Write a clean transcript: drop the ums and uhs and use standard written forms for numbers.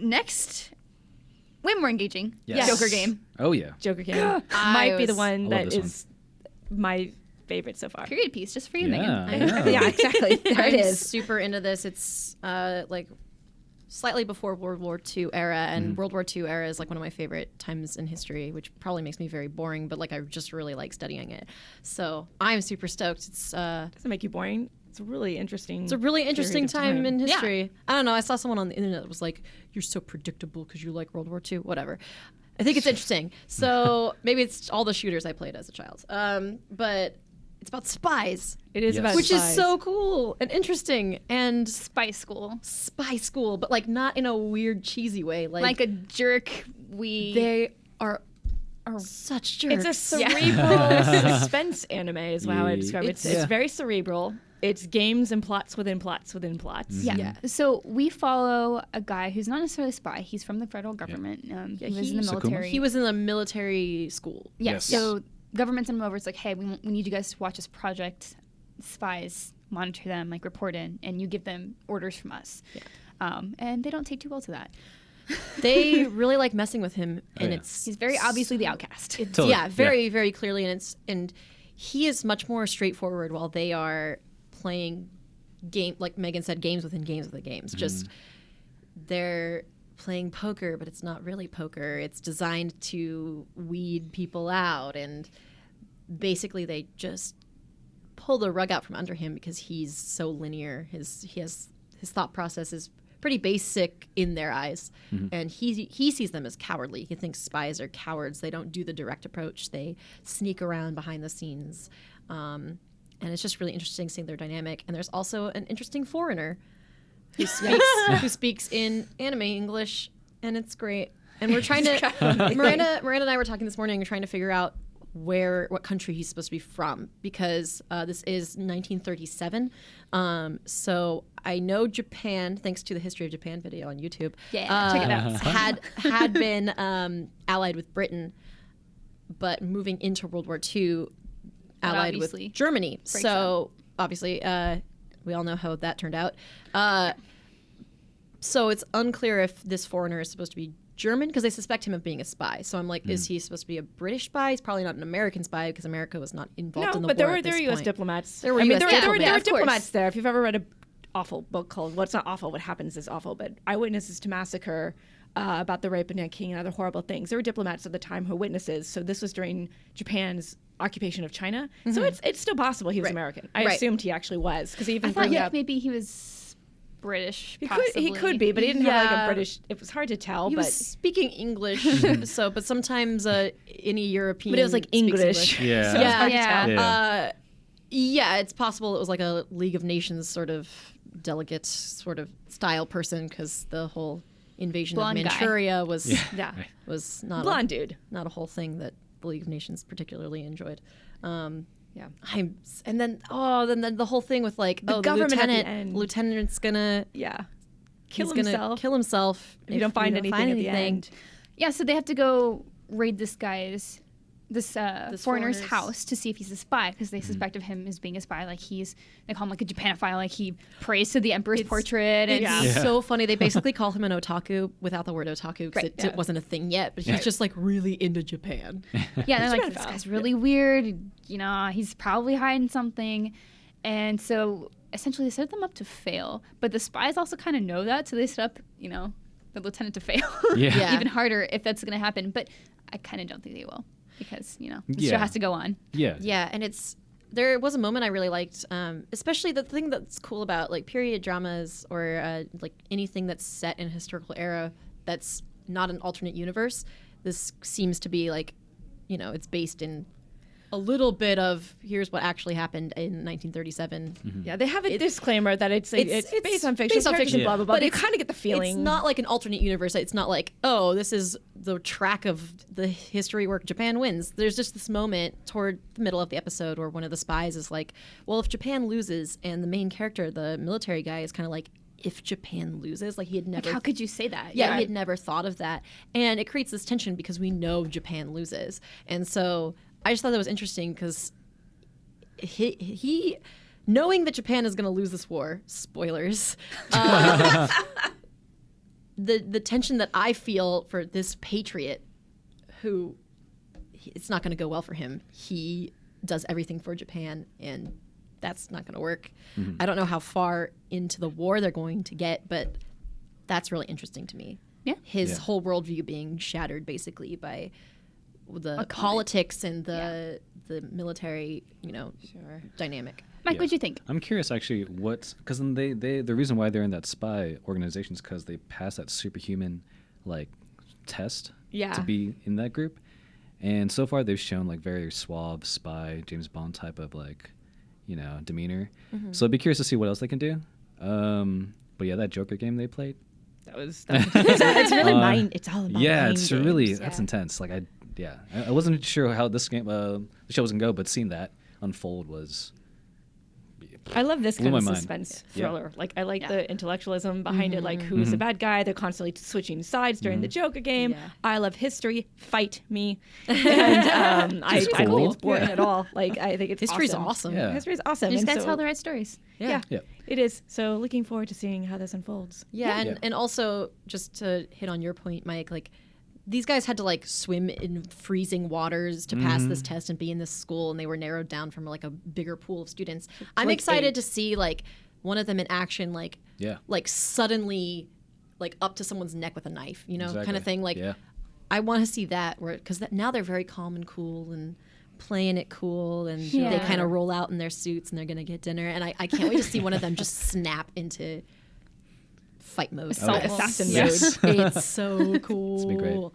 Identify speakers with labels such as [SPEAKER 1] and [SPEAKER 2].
[SPEAKER 1] next, way more engaging.
[SPEAKER 2] Yes.
[SPEAKER 1] Joker game.
[SPEAKER 3] Oh yeah.
[SPEAKER 2] Joker game might be the one that is my favorite so far.
[SPEAKER 1] Period piece, just for you,
[SPEAKER 3] Yeah,
[SPEAKER 1] Megan.
[SPEAKER 2] Yeah, exactly. There it
[SPEAKER 4] I'm
[SPEAKER 2] is.
[SPEAKER 4] super into this. It's like slightly before World War II era, and World War II era is like one of my favorite times in history, which probably makes me very boring, but like I just really like studying it. So I'm super stoked. It's
[SPEAKER 2] Doesn't make you boring. It's a really interesting.
[SPEAKER 4] It's a really interesting time in history.
[SPEAKER 1] Yeah.
[SPEAKER 4] I don't know. I saw someone on the internet that was like, "You're so predictable because you like World War II." Whatever. I think it's interesting. So maybe it's all the shooters I played as a child. But it's about spies.
[SPEAKER 2] It is about
[SPEAKER 4] which
[SPEAKER 2] spies.
[SPEAKER 4] is so cool and interesting and
[SPEAKER 1] Spy school.
[SPEAKER 4] spy school, but like not in a weird cheesy way.
[SPEAKER 1] Like a jerk.
[SPEAKER 4] They are such jerks.
[SPEAKER 2] It's a cerebral suspense anime is how I describe it. It's
[SPEAKER 3] Yeah.
[SPEAKER 2] very cerebral. It's games and plots within plots within plots.
[SPEAKER 1] Yeah. So we follow a guy who's not necessarily a spy. He's from the federal government. He was in the
[SPEAKER 3] Sakuma?
[SPEAKER 1] military.
[SPEAKER 4] He was in the military school.
[SPEAKER 1] Yeah.
[SPEAKER 3] Yes.
[SPEAKER 1] So government sent him over. It's like, hey, we need you guys to watch this project. Spies, monitor them, like report in, and you give them orders from us. Yeah. And they don't take too well to that.
[SPEAKER 4] They really like messing with him, and
[SPEAKER 3] yeah.
[SPEAKER 4] it's
[SPEAKER 1] He's very obviously the outcast.
[SPEAKER 3] Totally.
[SPEAKER 4] yeah, very very clearly, and he is much more straightforward while they are playing like Megan said, games within games within games. Just they're playing poker, but it's not really poker. It's designed to weed people out, and basically they just pull the rug out from under him because he's so linear. His thought process is pretty basic in their eyes, and he sees them as cowardly. He thinks spies are cowards. They don't do the direct approach. They sneak around behind the scenes, and it's just really interesting seeing their dynamic. And there's also an interesting foreigner who speaks in anime English, and it's great. And we're trying to Miranda and I were talking this morning, trying to figure out what country he's supposed to be from, because this is 1937. So I know Japan, thanks to the History of Japan video on YouTube.
[SPEAKER 1] Yeah, check it out.
[SPEAKER 4] had been allied with Britain, but moving into World War II, allied with
[SPEAKER 1] obviously
[SPEAKER 4] Germany. So obviously, we all know how that turned out. So it's unclear if this foreigner is supposed to be German, because they suspect him of being a spy. So I'm like, is he supposed to be a British spy? He's probably not an American spy, because America was not involved in the war.
[SPEAKER 2] But there
[SPEAKER 4] at
[SPEAKER 2] were
[SPEAKER 4] this
[SPEAKER 2] U.S.
[SPEAKER 4] point.
[SPEAKER 2] diplomats.
[SPEAKER 4] There were
[SPEAKER 2] I mean,
[SPEAKER 4] US
[SPEAKER 2] there were
[SPEAKER 4] diplomats.
[SPEAKER 2] diplomats there. If you've ever read a awful book called, well, it's not awful, what happens is awful, but Eyewitnesses to Massacre, about the rape of Nanking and other horrible things. There were diplomats at the time who were witnesses. So this was during Japan's occupation of China. So it's still possible he was American. I assumed he actually was, because he even
[SPEAKER 1] I thought
[SPEAKER 2] brought up.
[SPEAKER 1] maybe he was British.
[SPEAKER 2] He could be, but he didn't have like a British. It was hard to tell.
[SPEAKER 4] He
[SPEAKER 2] but
[SPEAKER 4] was speaking English, but sometimes any European.
[SPEAKER 2] But it was like
[SPEAKER 4] speaks
[SPEAKER 2] English.
[SPEAKER 3] Yeah.
[SPEAKER 2] So it was hard to
[SPEAKER 1] Yeah.
[SPEAKER 2] tell.
[SPEAKER 4] Yeah, it's possible it was like a League of Nations sort of delegate sort of style person, because the whole invasion
[SPEAKER 1] Blonde
[SPEAKER 4] of
[SPEAKER 1] guy.
[SPEAKER 4] Manchuria was
[SPEAKER 2] Yeah.
[SPEAKER 4] was not
[SPEAKER 2] Blonde dude.
[SPEAKER 4] not a whole thing that the League of Nations particularly enjoyed.
[SPEAKER 2] Yeah.
[SPEAKER 4] And then the whole thing with like
[SPEAKER 2] The government at the
[SPEAKER 4] lieutenant,
[SPEAKER 2] end.
[SPEAKER 4] lieutenant's gonna
[SPEAKER 2] Yeah.
[SPEAKER 4] he's gonna kill himself
[SPEAKER 2] If you don't find anything at the end.
[SPEAKER 1] Yeah, so they have to go raid this foreigner's
[SPEAKER 4] foreigner's-
[SPEAKER 1] house to see if he's a spy, because they suspect of him as being a spy. Like they call him like a Japanophile. Like he prays to the emperor's portrait. And
[SPEAKER 4] It's so funny. They basically call him an otaku without the word otaku, because
[SPEAKER 1] Right.
[SPEAKER 4] it wasn't a thing yet. But he's just like really into Japan.
[SPEAKER 1] yeah, they're like, this
[SPEAKER 2] Japanophile.
[SPEAKER 1] guy's really weird. You know, he's probably hiding something. And so essentially they set them up to fail. But the spies also kind of know that, so they set up, the lieutenant to fail
[SPEAKER 3] Yeah.
[SPEAKER 1] even harder if that's going to happen. But I kind of don't think they will, because, the show has to go on.
[SPEAKER 3] Yeah.
[SPEAKER 4] Yeah, and there was a moment I really liked, especially the thing that's cool about like period dramas or like anything that's set in a historical era that's not an alternate universe. This seems to be like, it's based in a little bit of here's what actually happened in 1937.
[SPEAKER 2] Yeah, they have a disclaimer that it's based on fiction,
[SPEAKER 4] based on fiction,
[SPEAKER 2] blah, blah, blah.
[SPEAKER 4] but
[SPEAKER 2] But you
[SPEAKER 4] it's-
[SPEAKER 2] kind of get the feeling.
[SPEAKER 4] It's not like an alternate universe. It's not like, oh, this is the track of the history where Japan wins. There's just this moment toward the middle of the episode where one of the spies is like, well, if Japan loses, and the main character, the military guy, is kind of like, if Japan loses, like he had never.
[SPEAKER 1] Like, how could you say that?
[SPEAKER 4] Yeah, he had never thought of that, and it creates this tension because we know Japan loses, and so I just thought that was interesting because he knowing that Japan is going to lose this war, spoilers, the tension that I feel for this patriot who it's not going to go well for him. He does everything for Japan, and that's not going to work. I don't know how far into the war they're going to get, but that's really interesting to me.
[SPEAKER 1] Yeah.
[SPEAKER 4] His whole worldview being shattered basically by the politics and the military, dynamic.
[SPEAKER 1] Mike, what'd you think?
[SPEAKER 3] I'm curious actually because the reason why they're in that spy organization is because they passed that superhuman like test to be in that group. And so far they've shown like very suave spy, James Bond type of like, demeanor. So I'd be curious to see what else they can do. But yeah, that Joker game they played.
[SPEAKER 2] It's really mind. It's all about
[SPEAKER 3] yeah,
[SPEAKER 2] mind
[SPEAKER 3] it's
[SPEAKER 2] games.
[SPEAKER 3] really that's intense. Like I wasn't sure how this game the show was gonna go, but seeing that unfold was.
[SPEAKER 2] I love this
[SPEAKER 3] Blew
[SPEAKER 2] kind of
[SPEAKER 3] my mind.
[SPEAKER 2] suspense
[SPEAKER 3] Yeah.
[SPEAKER 2] thriller. Like I like the intellectualism behind it. Like who's the bad guy? They're constantly switching sides during the Joker game.
[SPEAKER 4] Yeah.
[SPEAKER 2] I love history. Fight me. And I don't think
[SPEAKER 3] cool.
[SPEAKER 2] it's boring
[SPEAKER 3] Yeah.
[SPEAKER 2] at all. Like I think it's
[SPEAKER 4] History's
[SPEAKER 2] awesome.
[SPEAKER 4] awesome.
[SPEAKER 3] Yeah.
[SPEAKER 2] History's awesome.
[SPEAKER 1] You just
[SPEAKER 2] And
[SPEAKER 1] gotta
[SPEAKER 2] so-
[SPEAKER 1] tell the right stories.
[SPEAKER 2] Yeah,
[SPEAKER 3] Yeah.
[SPEAKER 2] it is. So looking forward to seeing how this unfolds.
[SPEAKER 4] Yeah,
[SPEAKER 3] Yeah.
[SPEAKER 4] and also just to hit on your point, Mike, like these guys had to like swim in freezing waters to pass this test and be in this school, and they were narrowed down from like a bigger pool of students. I'm
[SPEAKER 2] like
[SPEAKER 4] excited
[SPEAKER 2] 8.
[SPEAKER 4] to see like one of them in action, like suddenly like up to someone's neck with a knife, kind
[SPEAKER 3] Exactly.
[SPEAKER 4] of thing. Like
[SPEAKER 3] Yeah.
[SPEAKER 4] I want to see that because now they're very calm and cool and playing it cool, and they
[SPEAKER 1] Yeah.
[SPEAKER 4] kind of roll out in their suits and they're gonna get dinner, and I can't wait to see one of them just snap into fight mode.
[SPEAKER 2] Assault assassin
[SPEAKER 3] Yes.
[SPEAKER 4] It's so cool.
[SPEAKER 3] It's gonna be great.